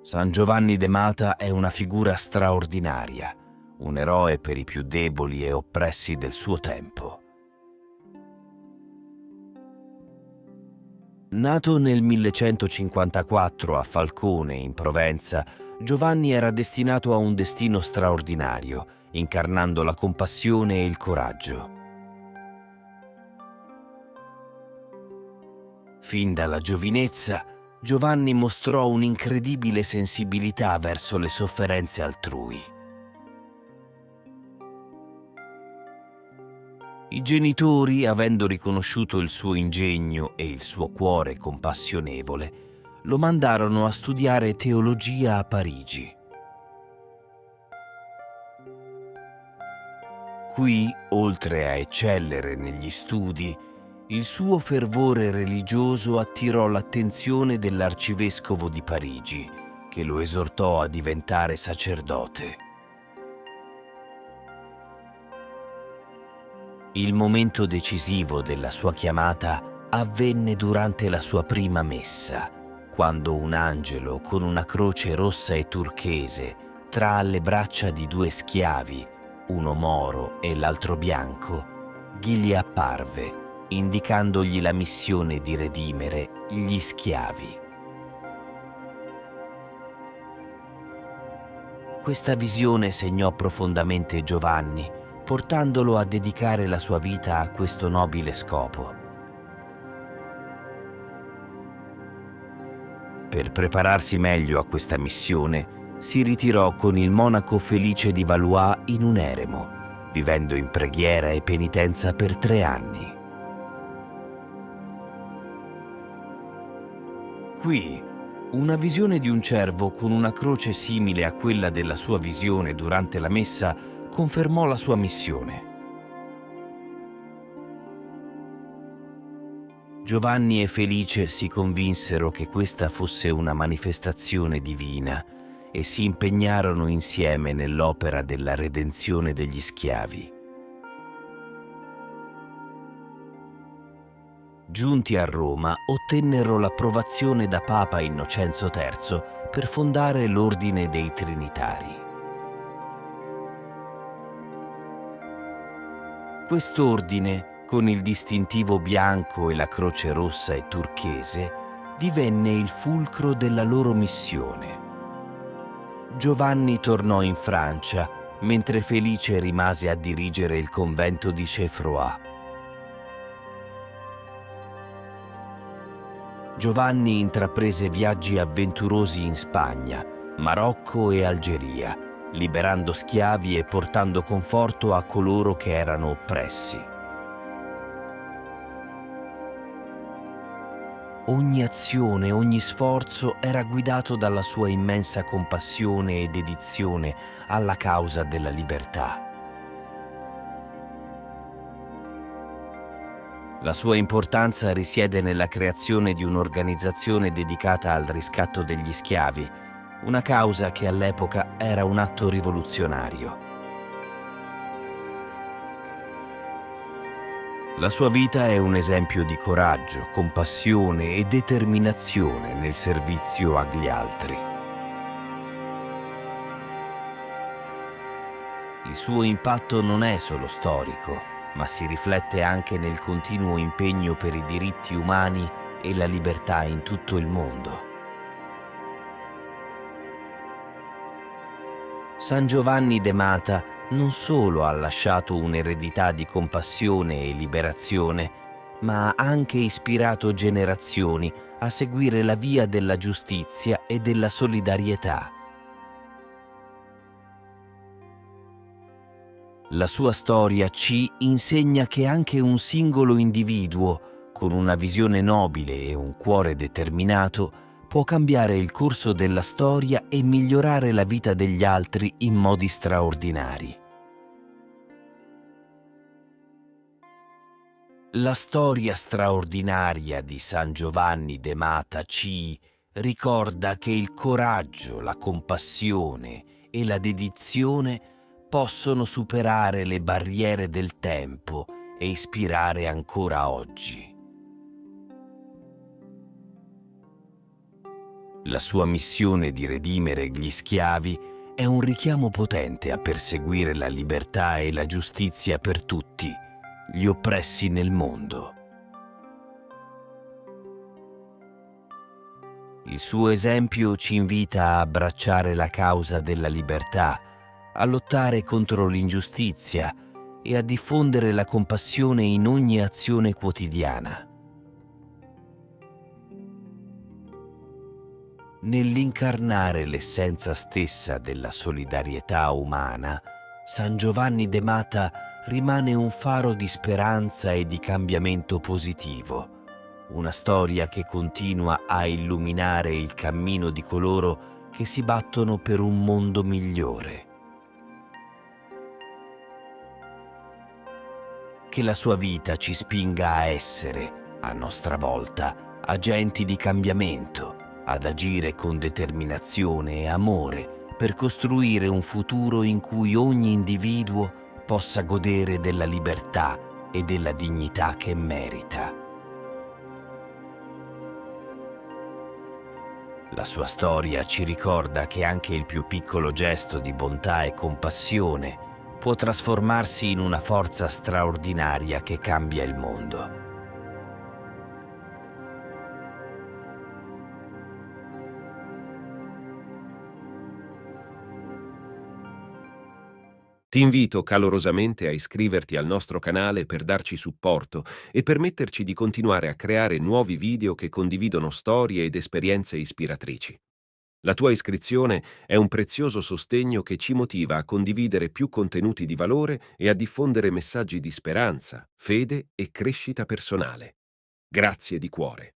San Giovanni de Mata è una figura straordinaria, un eroe per i più deboli e oppressi del suo tempo. Nato nel 1154 a Falcone, in Provenza, Giovanni era destinato a un destino straordinario, incarnando la compassione e il coraggio. Fin dalla giovinezza, Giovanni mostrò un'incredibile sensibilità verso le sofferenze altrui. I genitori, avendo riconosciuto il suo ingegno e il suo cuore compassionevole, lo mandarono a studiare teologia a Parigi. Qui, oltre a eccellere negli studi, il suo fervore religioso attirò l'attenzione dell'arcivescovo di Parigi, che lo esortò a diventare sacerdote. Il momento decisivo della sua chiamata avvenne durante la sua prima messa, quando un angelo con una croce rossa e turchese tra le braccia di due schiavi, uno moro e l'altro bianco, gli apparve, indicandogli la missione di redimere gli schiavi. Questa visione segnò profondamente Giovanni, portandolo a dedicare la sua vita a questo nobile scopo. Per prepararsi meglio a questa missione, si ritirò con il monaco Felice di Valois in un eremo, vivendo in preghiera e penitenza per 3 anni. Qui, una visione di un cervo con una croce simile a quella della sua visione durante la messa confermò la sua missione. Giovanni e Felice si convinsero che questa fosse una manifestazione divina e si impegnarono insieme nell'opera della redenzione degli schiavi. Giunti a Roma, ottennero l'approvazione da Papa Innocenzo III per fondare l'Ordine dei Trinitari. Quest'ordine, con il distintivo bianco e la croce rossa e turchese, divenne il fulcro della loro missione. Giovanni tornò in Francia, mentre Felice rimase a dirigere il convento di Cheffroy. Giovanni intraprese viaggi avventurosi in Spagna, Marocco e Algeria, liberando schiavi e portando conforto a coloro che erano oppressi. Ogni azione, ogni sforzo era guidato dalla sua immensa compassione e dedizione alla causa della libertà. La sua importanza risiede nella creazione di un'organizzazione dedicata al riscatto degli schiavi, una causa che all'epoca era un atto rivoluzionario. La sua vita è un esempio di coraggio, compassione e determinazione nel servizio agli altri. Il suo impatto non è solo storico, ma si riflette anche nel continuo impegno per i diritti umani e la libertà in tutto il mondo. San Giovanni de Mata non solo ha lasciato un'eredità di compassione e liberazione, ma ha anche ispirato generazioni a seguire la via della giustizia e della solidarietà. La sua storia ci insegna che anche un singolo individuo, con una visione nobile e un cuore determinato, può cambiare il corso della storia e migliorare la vita degli altri in modi straordinari. La storia straordinaria di San Giovanni de Mata ci ricorda che il coraggio, la compassione e la dedizione possono superare le barriere del tempo e ispirare ancora oggi. La sua missione di redimere gli schiavi è un richiamo potente a perseguire la libertà e la giustizia per tutti gli oppressi nel mondo. Il suo esempio ci invita a abbracciare la causa della libertà, a lottare contro l'ingiustizia e a diffondere la compassione in ogni azione quotidiana. Nell'incarnare l'essenza stessa della solidarietà umana, San Giovanni de Mata rimane un faro di speranza e di cambiamento positivo, una storia che continua a illuminare il cammino di coloro che si battono per un mondo migliore. Che la sua vita ci spinga a essere, a nostra volta, agenti di cambiamento, ad agire con determinazione e amore per costruire un futuro in cui ogni individuo possa godere della libertà e della dignità che merita. La sua storia ci ricorda che anche il più piccolo gesto di bontà e compassione può trasformarsi in una forza straordinaria che cambia il mondo. Ti invito calorosamente a iscriverti al nostro canale per darci supporto e permetterci di continuare a creare nuovi video che condividono storie ed esperienze ispiratrici. La tua iscrizione è un prezioso sostegno che ci motiva a condividere più contenuti di valore e a diffondere messaggi di speranza, fede e crescita personale. Grazie di cuore.